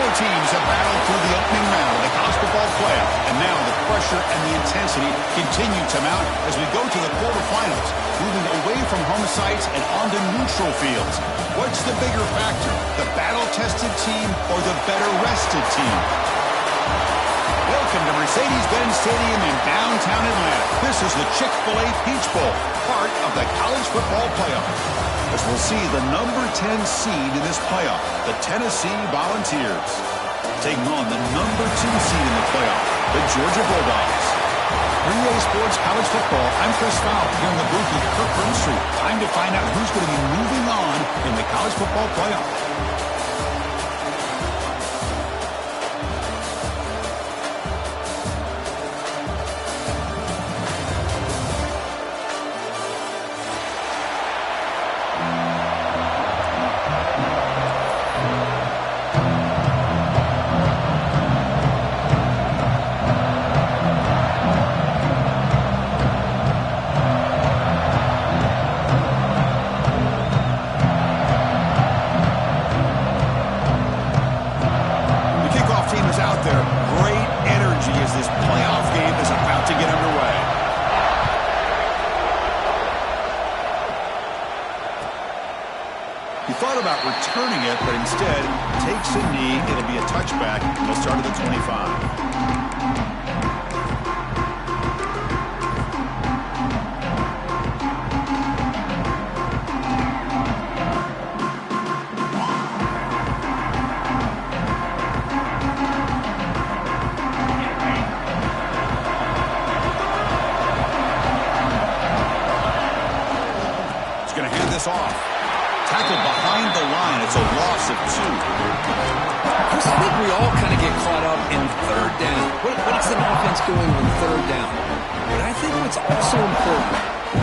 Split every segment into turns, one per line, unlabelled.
the teams have battled through the opening round of the college football playoff, and now the pressure and the intensity continue to mount as we go to the quarterfinals, moving away from home sites and onto neutral fields. What's the bigger factor, the battle-tested team or the better-rested team? Welcome to Mercedes-Benz Stadium in downtown Atlanta. This is the Chick-fil-A Peach Bowl, part of the college football playoff. As we'll see the number 10 seed in this playoff, the Tennessee Volunteers, taking on the number 2 seed in the playoff, the Georgia Bulldogs. For EA Sports College Football, I'm Chris Fowl here in the booth with Kirk Brimstreet. Time to find out who's going to be moving on in the college football playoff. Returning it, but instead takes a knee. It'll be a touchback. He'll start at the 25. He's going to hand this off. Tackled behind the line. It's a loss of 2.
I think we all kind of get caught up in third down. What is the offense doing on third down? But I think what's also important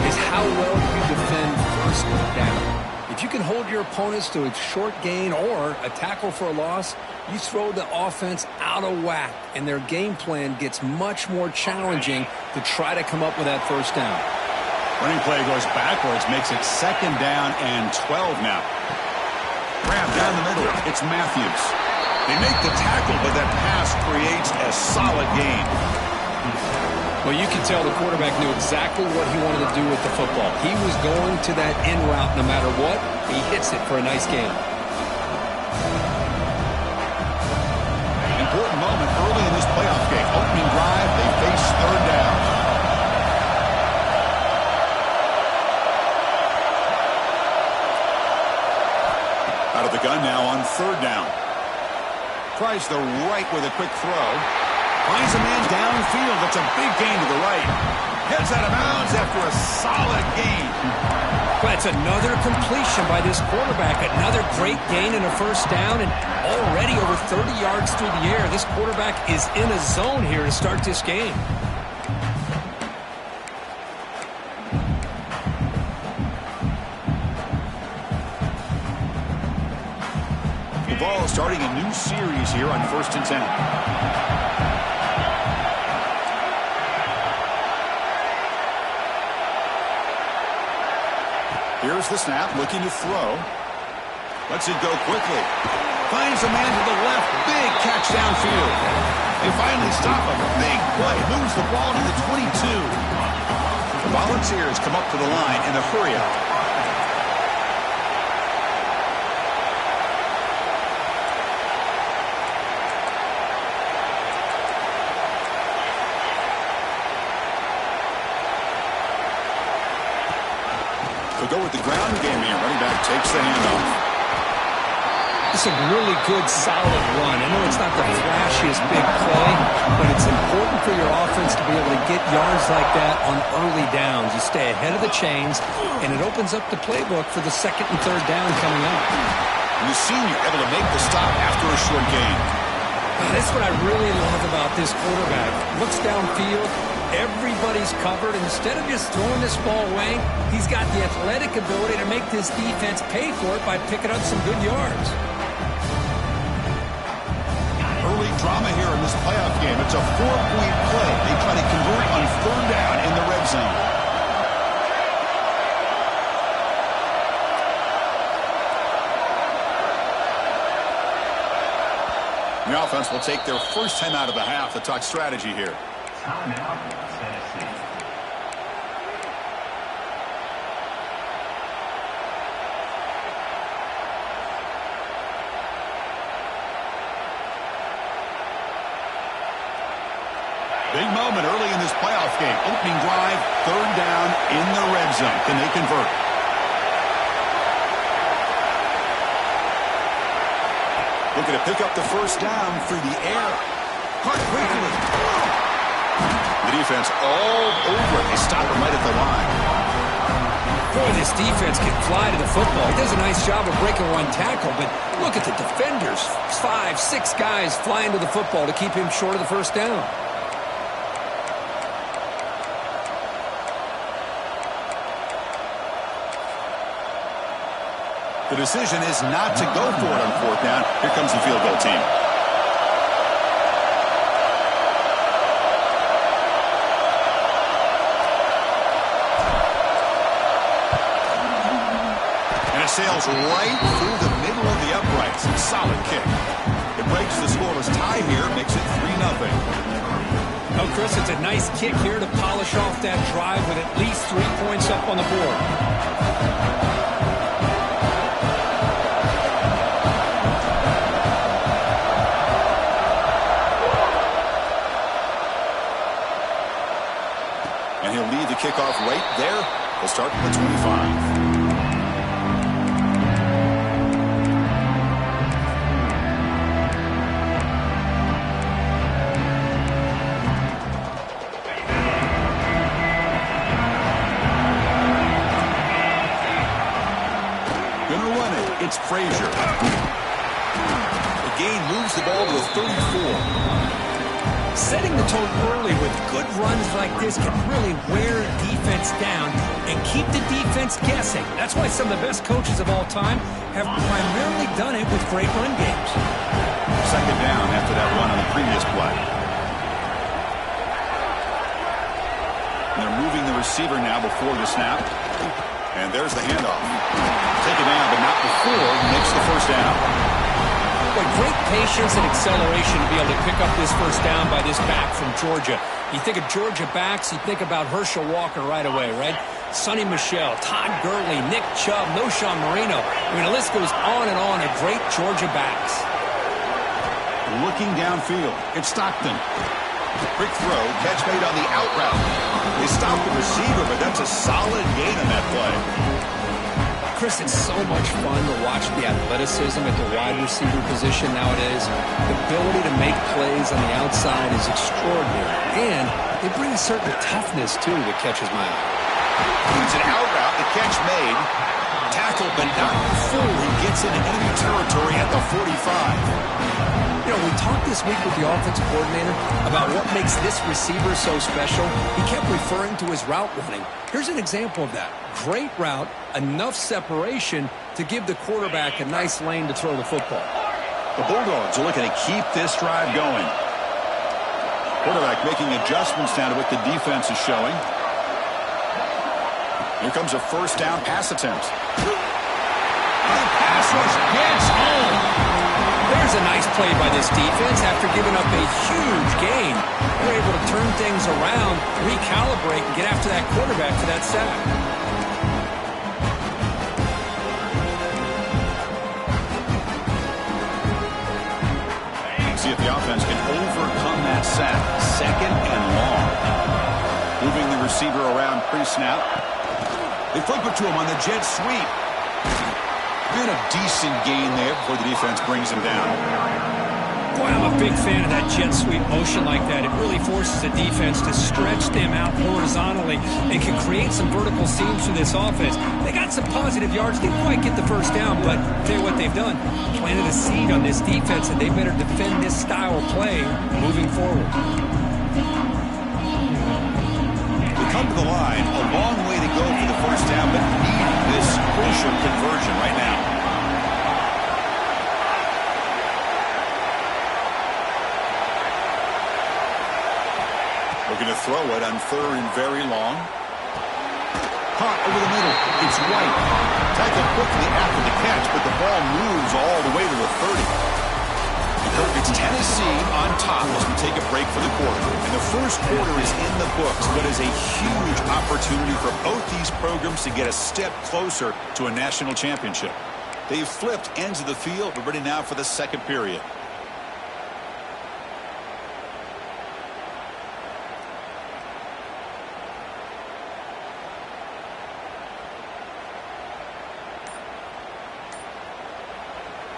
is how well you defend first down. If you can hold your opponents to a short gain or a tackle for a loss, you throw the offense out of whack, and their game plan gets much more challenging to try to come up with that first down.
Running play goes backwards, makes it 2nd down and 12 now. Grab down the middle. It's Matthews. They make the tackle, but that pass creates a solid gain.
Well, you can tell the quarterback knew exactly what he wanted to do with the football. He was going to that in route no matter what. He hits it for a nice gain.
Important moment early in this playoff game. Opening drive, they face 3rd down. Out of the gun now on 3rd down. Tries the right with a quick throw. Finds a man downfield. That's a big gain to the right. Heads out of bounds after a solid gain.
That's another completion by this quarterback. Another great gain in a first down, and already over 30 yards through the air. This quarterback is in a zone here to start this game.
The ball starting a new series here on 1st and 10. Here's the snap, looking to throw. Lets it go quickly. Finds a man to the left. Big catch downfield. They finally stop him. Big play. Moves the ball to the 22. The Volunteers come up to the line in a hurry-up. Go with the ground game here. Running back takes the handoff.
It's a really good, solid run. I know it's not the flashiest big play, but it's important for your offense to be able to get yards like that on early downs. You stay ahead of the chains, and it opens up the playbook for the 2nd and 3rd down coming up.
And the senior able to make the stop after a short gain.
That's what I really love about this quarterback. Looks downfield. Everybody's covered. Instead of just throwing this ball away, he's got the athletic ability to make this defense pay for it by picking up some good yards.
Early drama here in this playoff game. It's a 4-point play. They try to convert on 3rd down in the red zone. The offense will take their first time out of the half to talk strategy here.
Timeout, Tennessee.
Big moment early in this playoff game. Opening drive, third down in the red zone. Can they convert? Looking to pick up the first down through the air. Caught quickly. The defense all over it. They stop him right at the line.
Boy, this defense can fly to the football. He does a nice job of breaking one tackle, but look at the defenders. 5, 6 guys flying to the football to keep him short of the first down.
The decision is not to go for it on fourth down. Here comes the field goal team. And it sails right through the middle of the uprights. Solid kick. It breaks the scoreless tie here, makes it 3-0.
Oh, Chris, it's a nice kick here to polish off that drive with at least 3 points up on the board.
And he'll lead the kickoff right there. He'll start at the 25. Gonna run it. It's Frazier. The gain moves the ball to the 34.
Setting the tone early with good runs like this can really wear a defense down and keep the defense guessing. That's why some of the best coaches of all time have primarily done it with great run games.
Second down after that run on the previous play. And they're moving the receiver now before the snap. And there's the handoff. Taken down, but not before. Makes the first down.
Boy, great patience and acceleration to be able to pick up this first down by this back from Georgia. You think of Georgia backs, you think about Herschel Walker right away, right? Sonny Michel, Todd Gurley, Nick Chubb, Noshawn Marino. I mean, the list goes on and on of great Georgia backs.
Looking downfield, it's Stockton. Quick throw, catch made on the out route. They stopped the receiver, but that's a solid gain on that play.
Chris, it's so much fun to watch the athleticism at the wide receiver position nowadays. The ability to make plays on the outside is extraordinary. And they bring a certain toughness, too, that catches my eye.
It's an out route, the catch made. Tackle, but not before he gets into enemy territory at the 45.
You know, we talked this week with the offensive coordinator about what makes this receiver so special. He kept referring to his route running. Here's an example of that. Great route, enough separation to give the quarterback a nice lane to throw the football.
The Bulldogs are looking to keep this drive going. Quarterback making adjustments now to what the defense is showing. Here comes a first down pass attempt. The pass rush gets home.
There's a nice play by this defense after giving up a huge gain. They're able to turn things around, recalibrate, and get after that quarterback for that sack.
See if the offense can overcome that sack. Second and long. Moving the receiver around pre-snap. They flip it to him on the jet sweep. Been a decent gain there before the defense brings him down.
Boy, I'm a big fan of that jet sweep motion like that. It really forces the defense to stretch them out horizontally and can create some vertical seams for this offense. They got some positive yards. Didn't quite get the first down, but I'll tell you what they've done. Planted a seed on this defense, and they better defend this style of play moving forward.
They come to the line. A long way to go for the first down, but needing this crucial conversion right now. Looking to throw it on third and very long. Caught over the middle. It's White. Tackled quickly after the catch, but the ball moves all the way to the 30. It's Tennessee on top as we take a break for the quarter. And the first quarter is in the books, but is a huge opportunity for both these programs to get a step closer to a national championship. They've flipped ends of the field. We're ready now for the second period.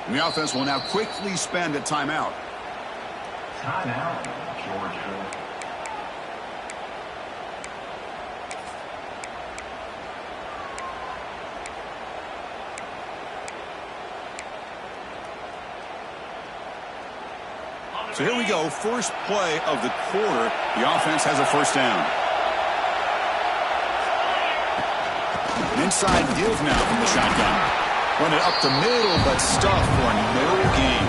The offense will now quickly spend a timeout.
Timeout, Georgia.
So here we go, first play of the quarter. The offense has a first down. An inside give now from the shotgun. Run it up the middle, but stuffed for no gain.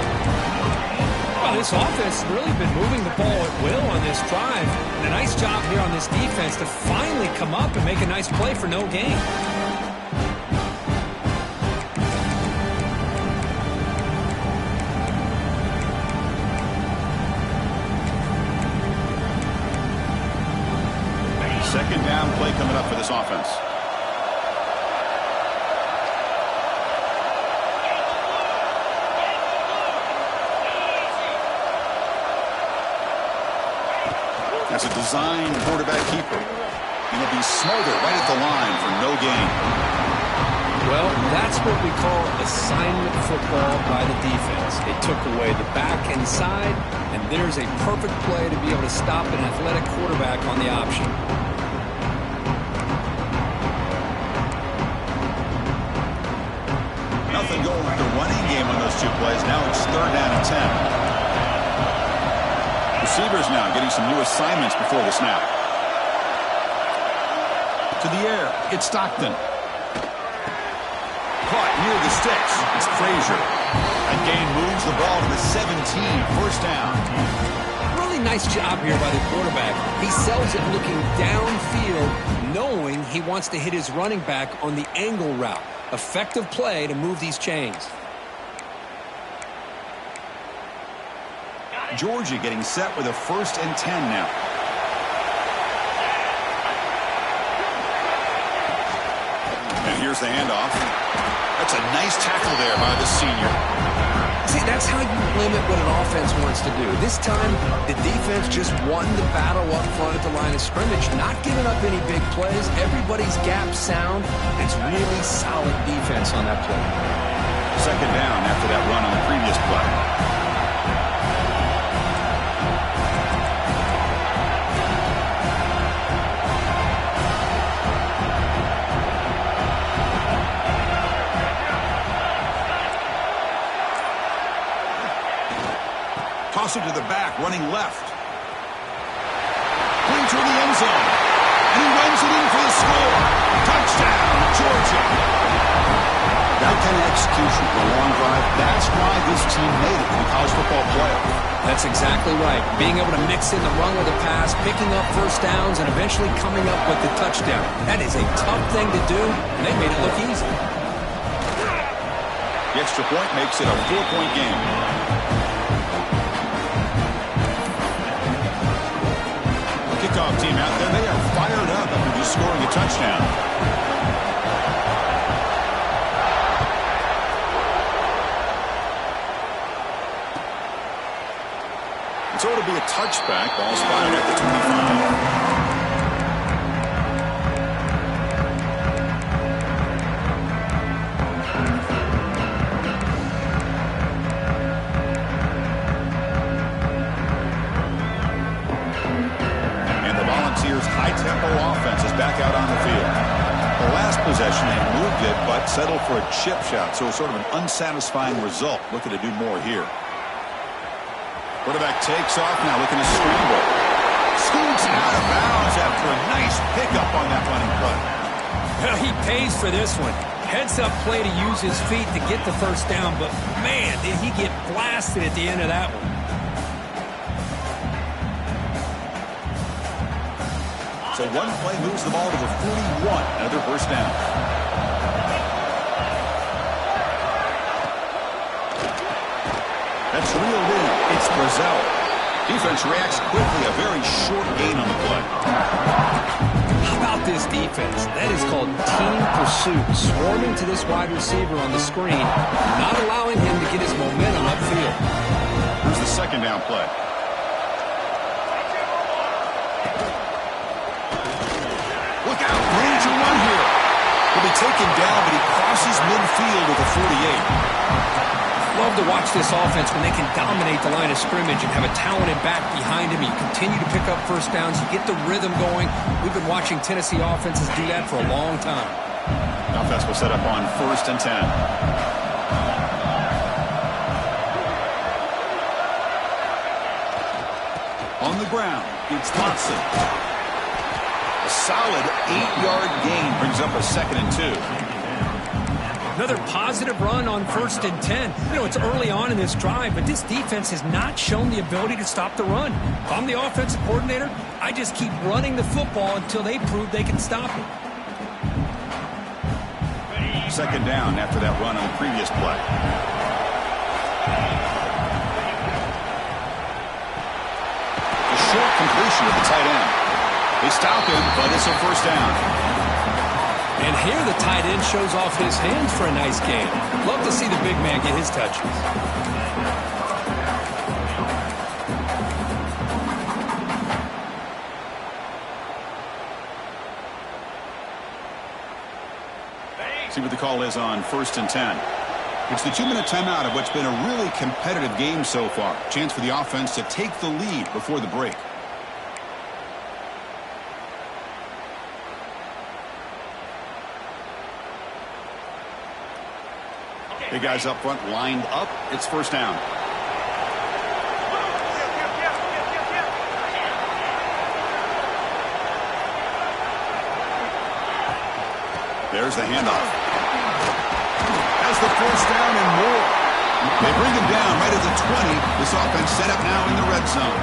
Well, this offense has really been moving the ball at will on this drive. And a nice job here on this defense to finally come up and make a nice play for no gain.
Second down play coming up for this offense. That's a design quarterback keeper. And he'll be smothered right at the line for no gain.
Well, that's what we call assignment football by the defense. They took away the back inside, and there's a perfect play to be able to stop an athletic quarterback on the option.
Nothing going with the running game on those two plays. Now it's third down and 10. Receivers now getting some new assignments before the snap. To the air, it's Stockton. Caught near the sticks. It's Frazier. That gain moves the ball to the 17. First down.
Really nice job here by the quarterback. He sells it looking downfield, knowing he wants to hit his running back on the angle route. Effective play to move these chains.
Georgia getting set with a first and 10 now. And here's the handoff. That's a nice tackle there by the senior.
See, that's how you limit what an offense wants to do. This time, the defense just won the battle up front at the line of scrimmage, not giving up any big plays. Everybody's gap sound. It's really solid defense on that play.
Second down after that run on the previous play. Toss it to the back, running left. Clean toward the end zone. And he runs it in for the score. Touchdown, Georgia. That kind of execution for a long drive, that's why this team made it in the college football playoff.
That's exactly right. Being able to mix in the run with the pass, picking up first downs, and eventually coming up with the touchdown. That is a tough thing to do, and they made it look easy.
The extra point makes it a 4-point game. Kickoff team out there. They are fired up after just scoring a touchdown. So it'll be a touchback. Ball spotted at the 25. High-tempo offense is back out on the field. The last possession, they moved it, but settled for a chip shot, so it's sort of an unsatisfying result. Looking to do more here. Quarterback takes off now, looking to scramble. Scoots out of bounds after a nice pickup on that running play.
Well, he pays for this one. Heads-up play to use his feet to get the first down, but man, did he get blasted at the end of that one.
So one play moves the ball to the 41. Another first down. That's reeled in. It's Brazil. Defense reacts quickly. A very short gain on the play.
How about this defense? That is called team pursuit. Swarming to this wide receiver on the screen, not allowing him to get his momentum upfield.
Here's the second down play. Look out. Room to run here. He'll be taken down, but he crosses midfield with a 48.
Love to watch this offense when they can dominate the line of scrimmage and have a talented back behind him. You continue to pick up first downs. You get the rhythm going. We've been watching Tennessee offenses do that for a long time.
Offense will set up on 1st and 10. On the ground, it's Watson. A solid 8-yard gain brings up a 2nd and 2.
Another positive run on 1st and 10. You know, it's early on in this drive, but this defense has not shown the ability to stop the run. If I'm the offensive coordinator, I just keep running the football until they prove they can stop it.
2nd down after that run on the previous play. A short completion of the tight end. They stop him, but it's a 1st down.
And here the tight end shows off his hands for a nice game. Love to see the big man get his touches.
See what the call is on 1st and 10. It's the 2-minute timeout of what's been a really competitive game so far. Chance for the offense to take the lead before the break. The guys up front lined up. It's 1st down. There's the handoff. Has the 1st down and more. They bring him down right at the 20. This offense set up now in the red zone.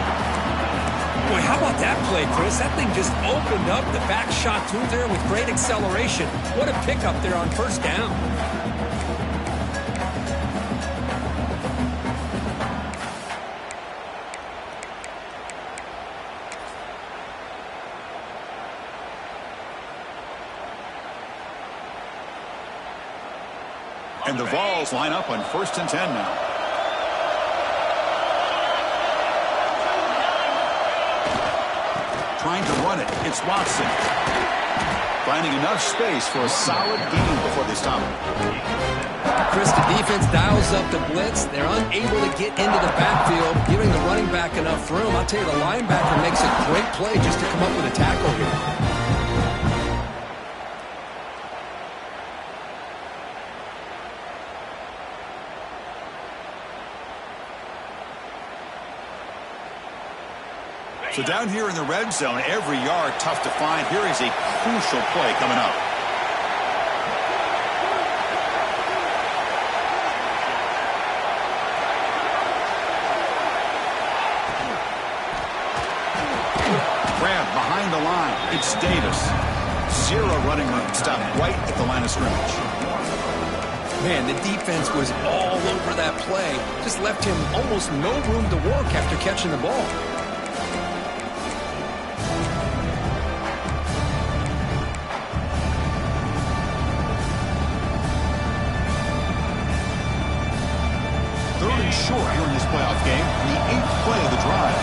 Boy, how about that play, Chris? That thing just opened up the back shot through there with great acceleration. What a pickup there on 1st down.
And the Vols line up on 1st and 10 now. Trying to run it. It's Watson. Finding enough space for a solid gain before they stop him.
Chris, the defense dials up the blitz. They're unable to get into the backfield, giving the running back enough room. I'll tell you, the linebacker makes a great play just to come up with a tackle here.
So down here in the red zone, every yard tough to find. Here is a crucial play coming up. Grab behind the line. It's Davis. Zero running room. Stopped right at the line of scrimmage.
Man, the defense was all over that play. Just left him almost no room to work after catching the ball.
Short here in this playoff game, the 8th play of the drive.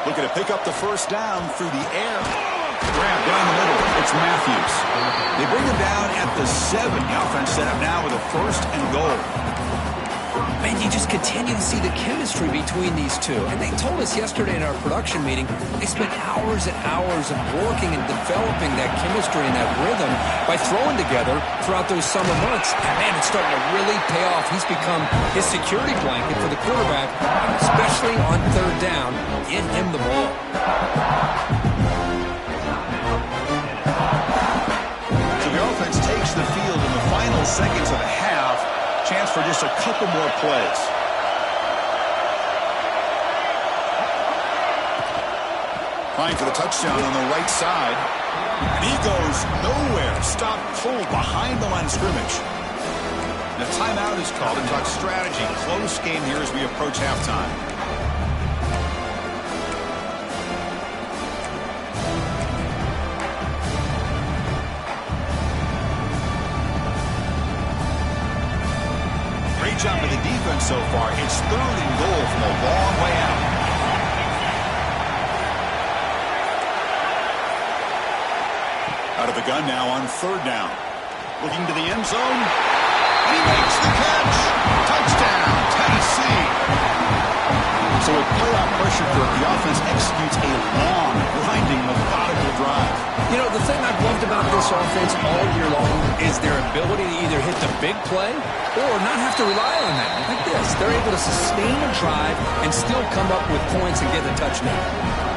Looking to pick up the 1st down through the air. Grab down the middle. It's Matthews. They bring him down at the 7. The offense set up now with a 1st and goal.
Man, you just continue to see the chemistry between these two. And they told us yesterday in our production meeting, they spent hours and hours of working and developing that chemistry and that rhythm by throwing together throughout those summer months. And man, it's starting to really pay off. He's become his security blanket for the quarterback, especially on 3rd down. Get him the ball.
So the offense takes the field in the final seconds of the half. Chance for just a couple more plays. Trying for the touchdown on the right side. And he goes nowhere. Stop pulled behind the line of scrimmage. The timeout is called to talk strategy. Close game here as we approach halftime. Great job by the defense so far. It's 3rd and goal from a long way out. Out of the gun now on 3rd down. Looking to the end zone. And he makes the catch. Touchdown, Tennessee. So with playoff pressure, the offense executes a long, grinding, methodical drive.
You know, the thing I've loved about this offense all year long is their ability to either hit the big play or not have to rely on that. Like this, they're able to sustain a drive and still come up with points and get the touchdown.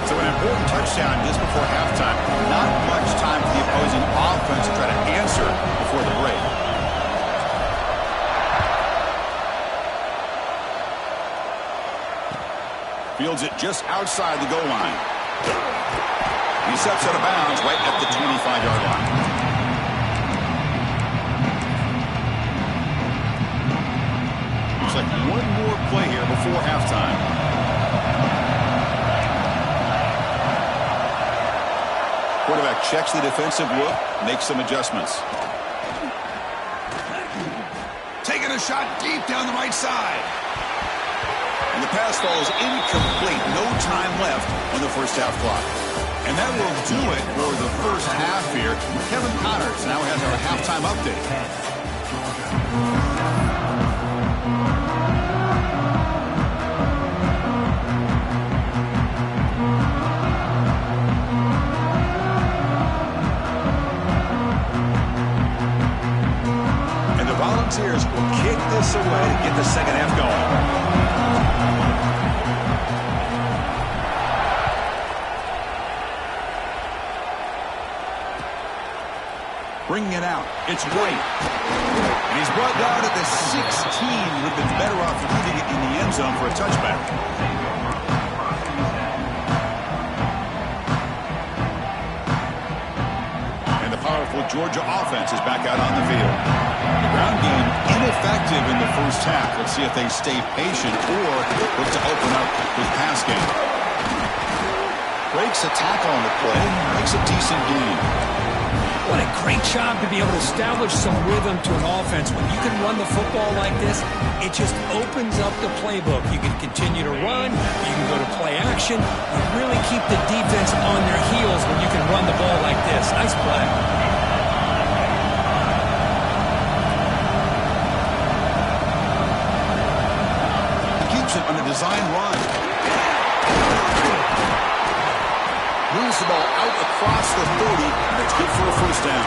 So an important touchdown just before halftime. Not much time for the opposing offense to try to answer before the break. Fields it just outside the goal line. He steps out of bounds right at the 25-yard line. Looks like one more play here before halftime. Quarterback checks the defensive look, makes some adjustments. Taking a shot deep down the right side. And the pass falls incomplete. No time left on the first half clock. And that will do it for the first half here. Kevin Connors now has our halftime update. And the Volunteers will kick this away to get the second half going. Bringing it out. It's White. And he's brought down at the 16. Would have been better off leaving it in the end zone for a touchback. And the powerful Georgia offense is back out on the field. The ground game ineffective in the first half. Let's see if they stay patient or look to open up with pass game. Breaks a tackle on the play. Makes a decent gain.
What a great job to be able to establish some rhythm to an offense. When you can run the football like this, it just opens up the playbook. You can continue to run. You can go to play action. You really keep the defense on their heels when you can run the ball like this. Nice play.
He keeps it on a design run. Moves the ball out across the 30, and it's good for a first down.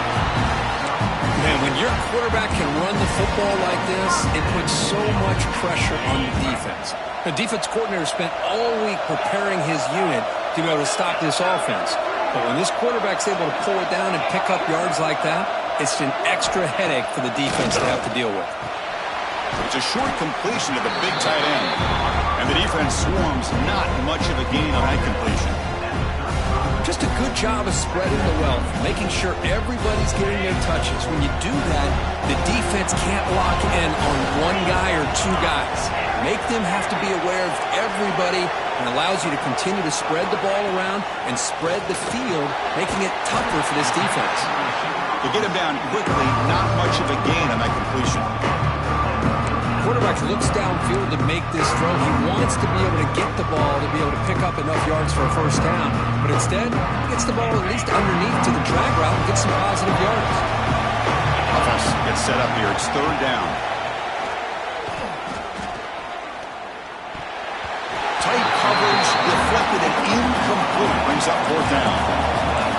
Man, when your quarterback can run the football like this, it puts so much pressure on the defense. The defense coordinator spent all week preparing his unit to be able to stop this offense. But when this quarterback's able to pull it down and pick up yards like that, it's an extra headache for the defense to have to deal with.
It's a short completion to the big tight end. And the defense swarms not much of a gain on that completion.
Just a good job of spreading the wealth, making sure everybody's getting their touches. When you do that, the defense can't lock in on one guy or two guys. Make them have to be aware of everybody and allows you to continue to spread the ball around and spread the field, making it tougher for this defense.
To get him down quickly, not much of a gain on that completion.
Quarterback looks downfield to make this throw. He wants to be able to get the ball to be able to pick up enough yards for a first down. But instead, he gets the ball at least underneath to the drag route and gets some positive yards.
Offense gets set up here. It's 3rd down. Tight coverage, deflected and incomplete. Brings up 4th down.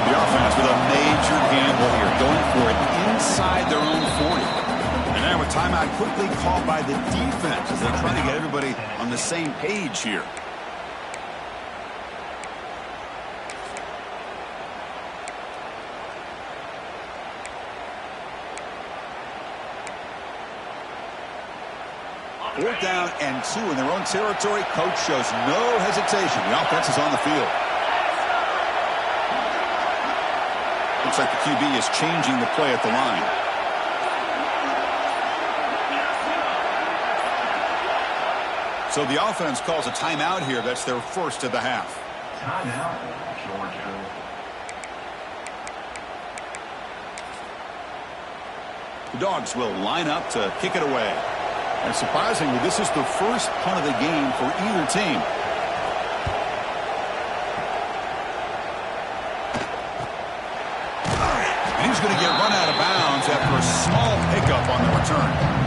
The offense with a major gamble here. Going for it inside their own 40. And now a timeout quickly called by the defense as they try to get everybody on the same page here. Fourth down and 2 in their own territory. Coach shows no hesitation. The offense is on the field. Looks like the QB is changing the play at the line. So the offense calls a timeout here. That's their first of the half.
Timeout, Georgia.
The Dogs will line up to kick it away. And surprisingly, this is the first punt of the game for either team. And he's going to get run out of bounds after a small pickup on the return.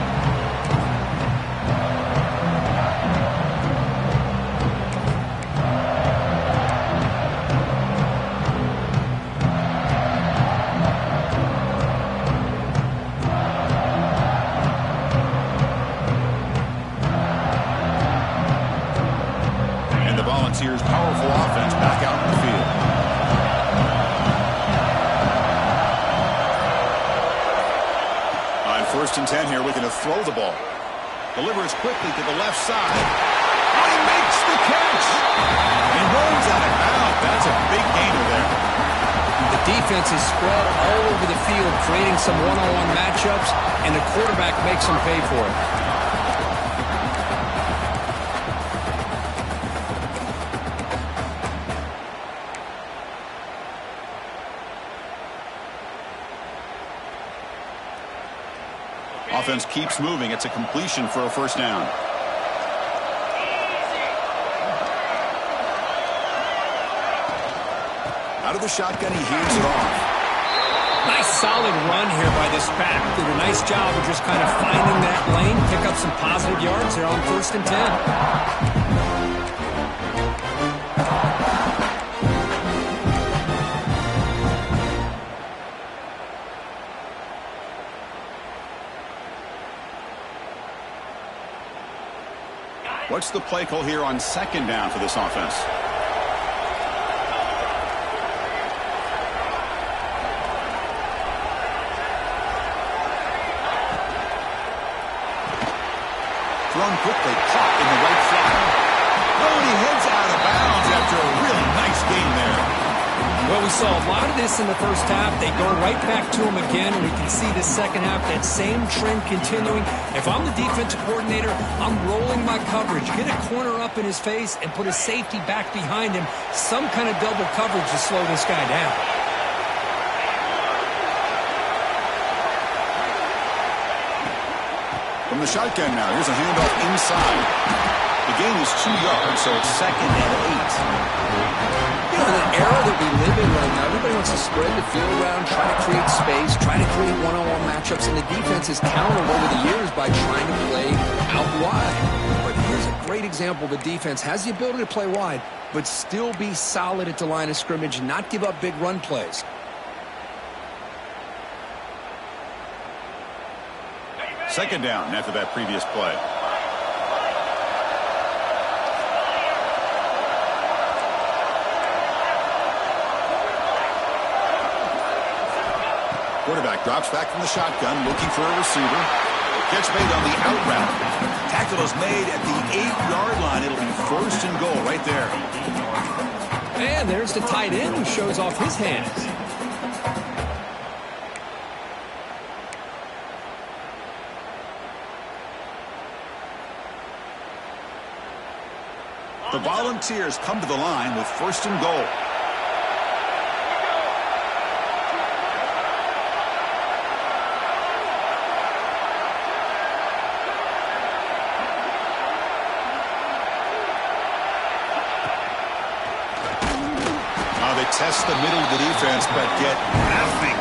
Volunteers' powerful offense back out in the field. On 1st and 10 here, looking to throw the ball. Delivers quickly to the left side. Oh, he makes the catch! He runs out of bounds. That's a big gainer there.
The defense is spread all over the field, creating some one-on-one matchups, and the quarterback makes them pay for it.
Offense keeps moving. It's a completion for a first down. Out of the shotgun, he hands it off.
Nice solid run here by this back. Did a nice job of just kind of finding that lane, pick up some positive yards there on 1st and 10.
What's the play call here on 2nd down for this offense? Thrown quickly, caught in the right slot. Oh, and he heads out of bounds after a really nice game there.
Well, we saw a lot of this in the first half. They go right back to him again, and we can see the second half, that same trend continuing. If I'm the defensive coordinator, I'm rolling my coverage. Get a corner up in his face and put a safety back behind him. Some kind of double coverage to slow this guy down.
From the shotgun now, here's a handoff inside. The gain is 2 yards, so it's 2nd and 8.
You know, in the era that we live in right now, everybody wants to spread the field around, try to create space, try to create one-on-one matchups, and the defense has countered over the years by trying to play out wide. But here's a great example. The defense has the ability to play wide, but still be solid at the line of scrimmage, not give up big run plays.
Second down after that previous play. Quarterback drops back from the shotgun, looking for a receiver. Gets made on the out route. Tackle is made at the 8-yard line. It'll be 1st and goal right there.
And there's the tight end who shows off his hands.
The Volunteers come to the line with 1st and goal. Test the middle of the defense, but get nothing.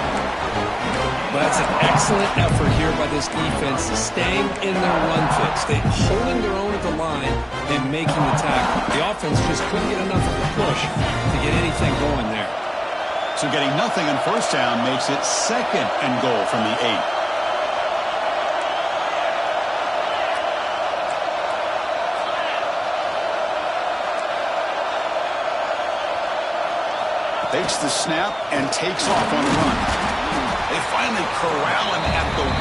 Well, that's an excellent effort here by this defense, staying in their run fix. They're holding their own at the line and making the tackle. The offense just couldn't get enough of a push to get anything going there.
So getting nothing on 1st down makes it 2nd and goal from the 8. Takes the snap and takes off on the run. They finally corral him at the 1.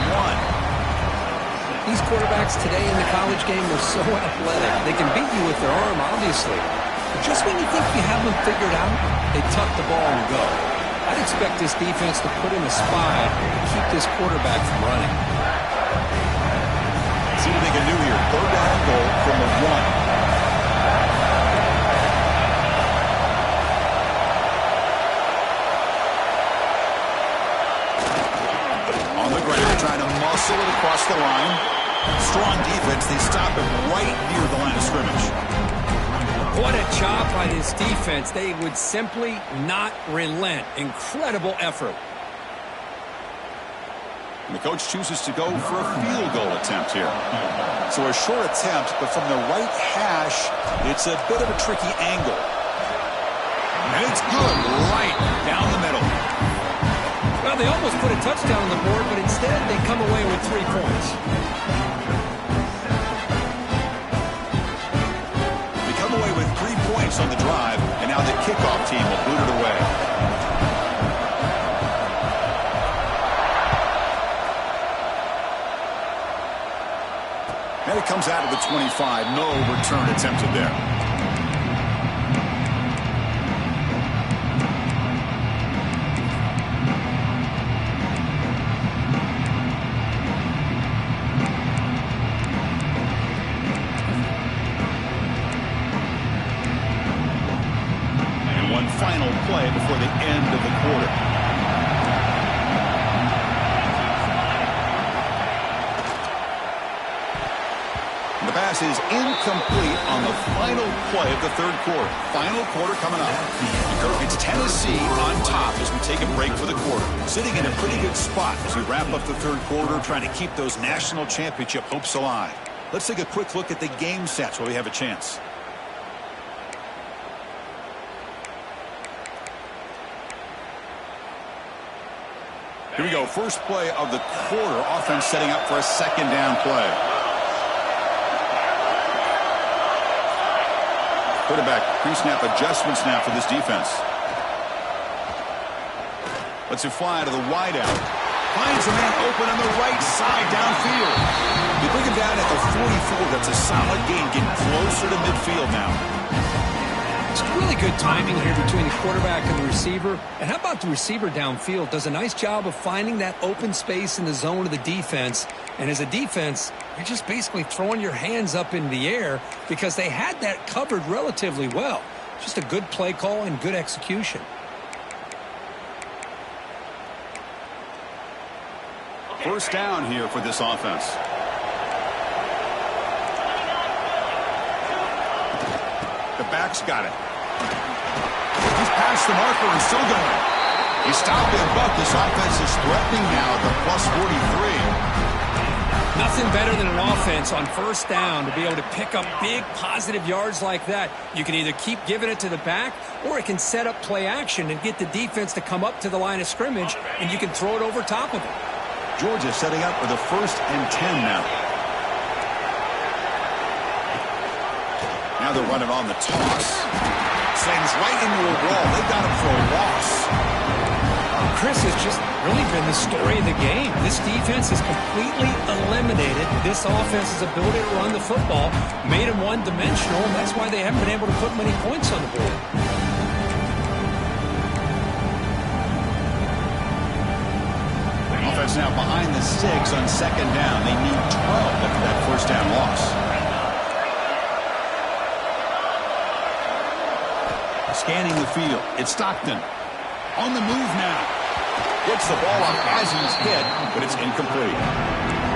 These quarterbacks today in the college game are so athletic. They can beat you with their arm, obviously. But just when you think you have them figured out, they tuck the ball and go. I'd expect this defense to put in a spy to keep this quarterback from running.
See what they can do here. 3rd down and goal from the 1. Trying to muscle it across the line. Strong defense. They stop it right near the line of scrimmage.
What a job by this defense. They would simply not relent. Incredible effort.
And the coach chooses to go for a field goal attempt here. So a short attempt, but from the right hash, it's a bit of a tricky angle. And it's good right down the middle.
Well, they almost put a touchdown on the board, but instead they come away with 3 points.
They come away with 3 points on the drive, and now the kickoff team will boot it away. And it comes out of the 25. No return attempted there. Final play before the end of the quarter. The pass is incomplete on the final play of the 3rd quarter. Final quarter coming up. Kirk, it's Tennessee on top as we take a break for the quarter. Sitting in a pretty good spot as we wrap up the 3rd quarter, trying to keep those national championship hopes alive. Let's take a quick look at the game sets while we have a chance. Here we go. First play of the quarter. Offense setting up for a 2nd down play. Quarterback pre-snap adjustments now for this defense. Lets it fly to the wideout. Finds a man open on the right side downfield. They bring him down at the 44. That's a solid gain. Getting closer to midfield now.
It's really good timing here between the quarterback and the receiver. And how about the receiver downfield? Does a nice job of finding that open space in the zone of the defense. And as a defense, you're just basically throwing your hands up in the air because they had that covered relatively well. Just a good play call and good execution.
First down here for this offense. The back's got it. He's past the marker and still going. He stopped it, but this offense is threatening now at the plus 43.
Nothing better than an offense on first down to be able to pick up big positive yards like that. You can either keep giving it to the back, or it can set up play action and get the defense to come up to the line of scrimmage, and you can throw it over top of it.
Georgia setting up for the 1st and 10 now. Now they're running on the toss. Slams right into a wall. They got him for a loss.
Chris, has just really been the story of the game. This defense has completely eliminated this offense's ability to run the football, made them one-dimensional, and that's why they haven't been able to put many points on the board.
Offense now behind the 6 on 2nd down. They need 12 after that first down loss. Scanning the field. It's Stockton. On the move now. Gets the ball up as he's hit, but it's incomplete.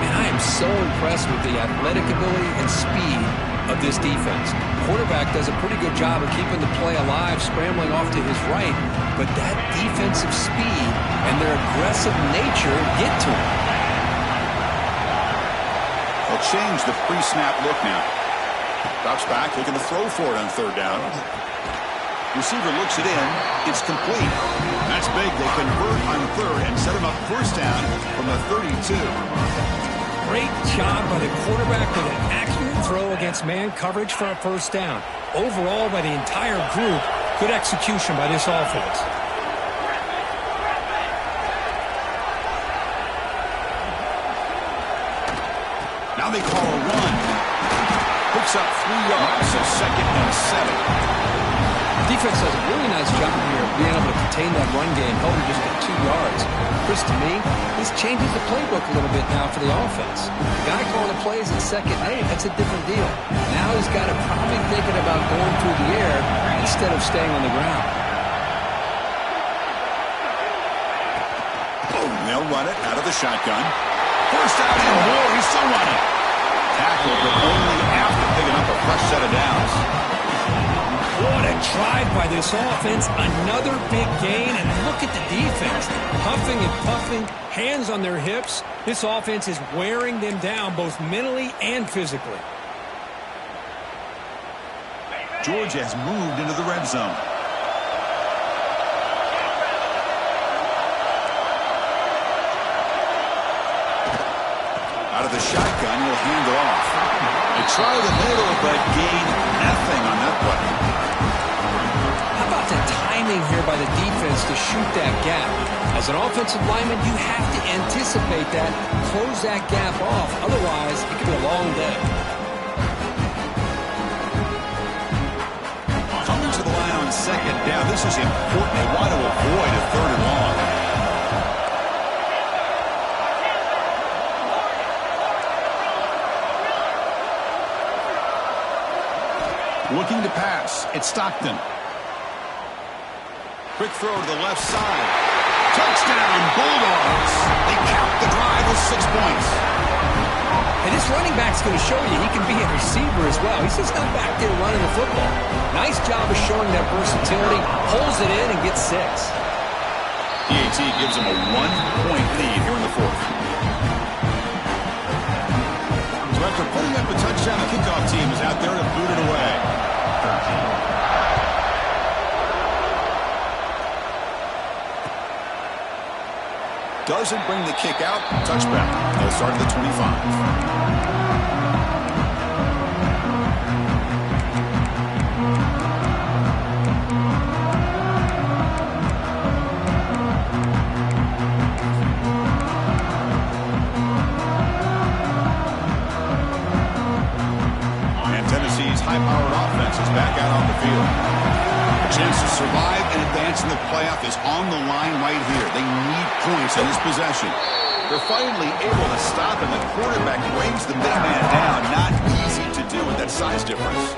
And I am so impressed with the athletic ability and speed of this defense. Quarterback does a pretty good job of keeping the play alive, scrambling off to his right, but that defensive speed and their aggressive nature get to him.
They'll change the pre-snap look now. Drops back, looking to throw for it on 3rd down. Receiver looks it in. It's complete. That's big. They convert on 3rd and set him up first down from the 32.
Great job by the quarterback with an accurate throw against man coverage for a first down. Overall, by the entire group, good execution by this offense.
Now they call a run. Picks up 3 yards, so 2nd and 7.
Defense does a really nice job here of being able to contain that run game, held him just at 2 yards. Chris, to me, this changes the playbook a little bit now for the offense. The guy calling the plays at 2nd and 8, that's a different deal. Now he's got to probably thinking about going through the air instead of staying on the ground.
Boom, they'll run it out of the shotgun. First out and more, he's still running. Tackled, but only after picking up a fresh set of downs.
What a drive by this offense. Another big gain, and look at the defense. Huffing and puffing, hands on their hips. This offense is wearing them down both mentally and physically.
Georgia has moved into the red zone. Out of the shotgun, he'll hand it off. They try the middle, but gain nothing on that play.
How about the timing here by the defense to shoot that gap? As an offensive lineman, you have to anticipate that, close that gap off. Otherwise, it could be a long day.
Coming to the line on 2nd down. This is important. They want to avoid a 3rd and long. Looking to pass. It's Stockton. Quick throw to the left side. Touchdown, Bulldogs. They count the drive with 6 points.
And this running back's going to show you he can be a receiver as well. He's just not back there running the football. Nice job of showing that versatility. Pulls it in and gets 6.
PAT gives them a 1-point lead here in the 4th. So after putting up a touchdown, the kickoff team is out there to boot it away. Doesn't bring the kick out. Touchback. They'll start at the 25. High-powered offense is back out on the field. A chance to survive and advance in the playoff is on the line right here. They need points in this possession. They're finally able to stop, and the quarterback brings the big man down. Not easy to do with that size difference.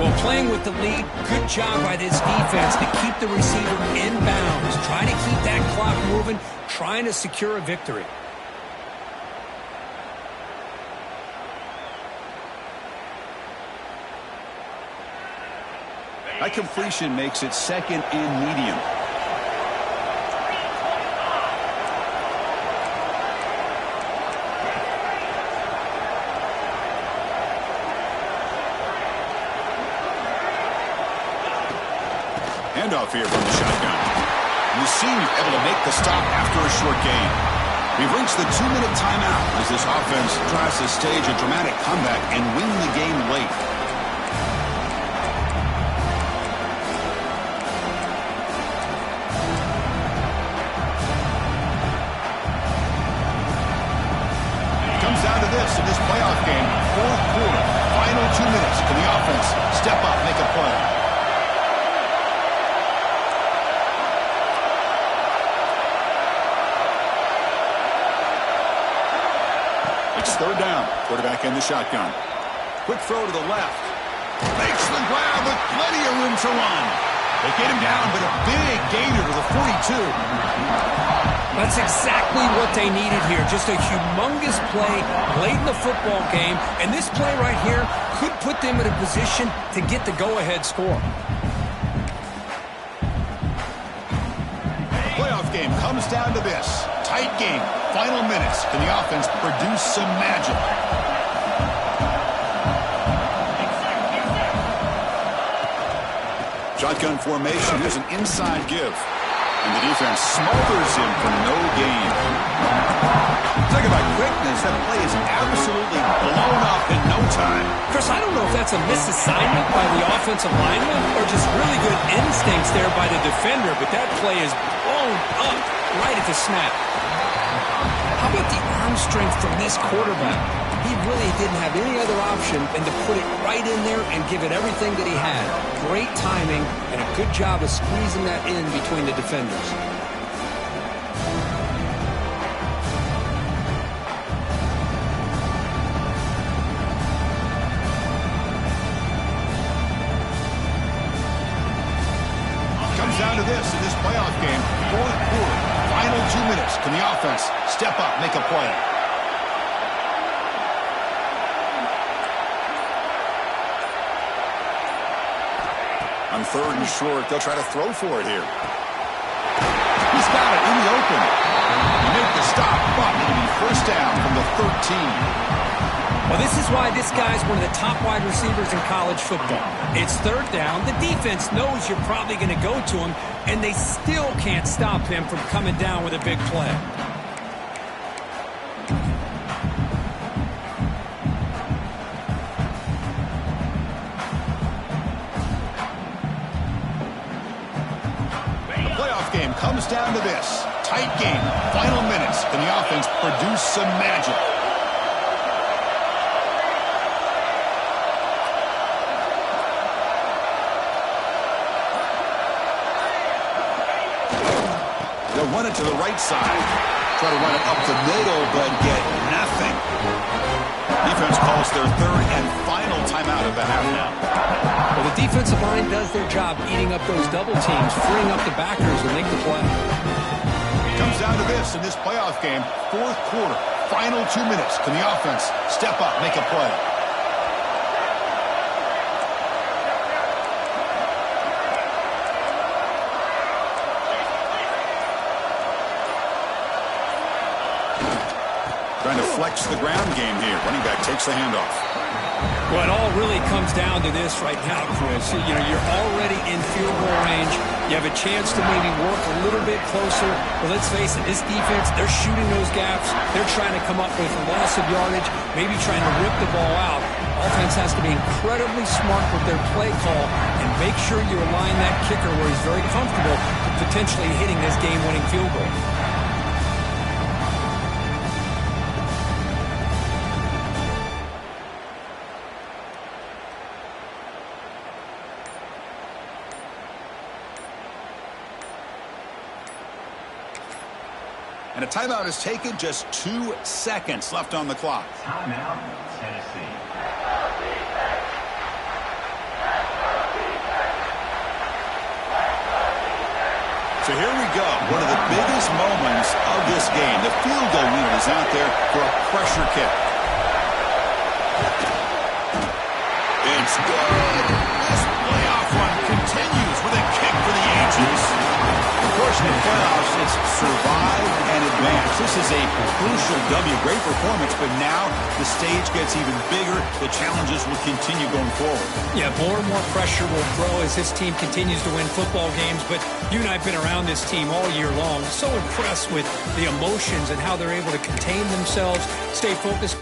Well, playing with the lead, good job by this defense to keep the receiver in bounds. Trying to keep that clock moving, trying to secure a victory.
That completion makes it 2nd and medium. Handoff here from the shotgun. And the senior able to make the stop after a short gain. We've reached the 2-minute timeout as this offense tries to stage a dramatic comeback and win the game late. In this playoff game, 4th quarter, final 2 minutes. Can the offense step up, make a play? It's 3rd down. Quarterback in the shotgun. Quick throw to the left. Makes the grab with plenty of room to run. They get him down, but a big gainer to the 42.
That's exactly what they needed here. Just a humongous play late in the football game. And this play right here could put them in a position to get the go-ahead score.
Playoff game comes down to this. Tight game. Final minutes. Can the offense produce some magic? Shotgun formation. Here's an inside give. And the defense smothers him for no gain. Talking about quickness, that play is absolutely blown up in no time.
Chris, I don't know if that's a misassignment by the offensive lineman or just really good instincts there by the defender, but that play is blown up right at the snap. How about the arm strength from this quarterback? he really didn't have any other option than to put it right in there and give it everything that he had. Great timing and a good job of squeezing that in between the defenders.
Comes down to this in this playoff game, fourth quarter, final 2 minutes. Can the offense step up, make a play? On third and short, they'll try to throw for it here. He's got it in the open. He made the stop, but it'll be first down from the 13.
Well, this is why this guy's one of the top wide receivers in college football. It's third down. The defense knows you're probably going to go to him, and they still can't stop him from coming down with a big play.
The playoff game comes down to this. Tight game, final minutes. Can the offense produce some magic? They'll run it to the right side. Try to run it up the middle, but get nothing. Defense calls their third and final timeout of the half now.
Well, the defensive line does their job eating up those double teams, freeing up the backers to make the play.
It comes down to this in this playoff game, fourth quarter, final 2 minutes. Can the offense step up, make a play? Trying to flex the ground game here. Running back takes the handoff.
Well, it all really comes down to this right now, Chris. You know, you're already in field goal range. You have a chance to maybe work a little bit closer. But let's face it, this defense, they're shooting those gaps. They're trying to come up with a loss of yardage, maybe trying to rip the ball out. Offense has to be incredibly smart with their play call and make sure you align that kicker where he's very comfortable to potentially hitting this game-winning field goal.
And a timeout is taken, just 2 seconds left on the clock.
Timeout, Tennessee.
So here we go, one of the biggest moments of this game. The field goal unit is out there for a pressure kick. It's good. This playoff run continues with a kick for the ages. Of course, in the playoffs, it's survive and advance. This is a crucial W. Great performance, but now the stage gets even bigger. The challenges will continue going forward.
Yeah, more and more pressure will grow as this team continues to win football games, but you and I have been around this team all year long. So impressed with the emotions and how they're able to contain themselves, stay focused.